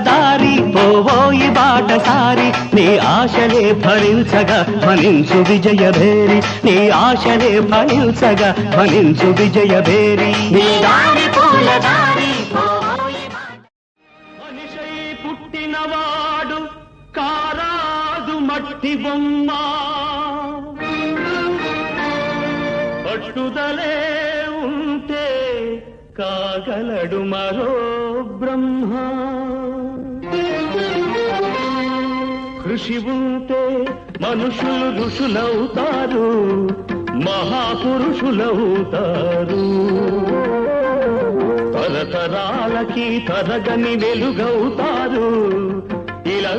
దారి పోవోయి బాటసారి నీ ఆశలే ఫలించగా ఫలించు విజయభేరి నీ ఆశలే ఫలించగా ఫలించు విజయభేరి నీ దారి పూల దారి మనిషై పుట్టినవాడు కారాదు మట్టి బొమ్మ పట్టుదలే ఉంటే కాగలడు మరో బ్రహ్మ కృషి ఉంటే మనుషులు ఋషులవుతారు మహాపురుషులవుతారు తరతరాలకి తరగని వెలుగవుతారు ఇలా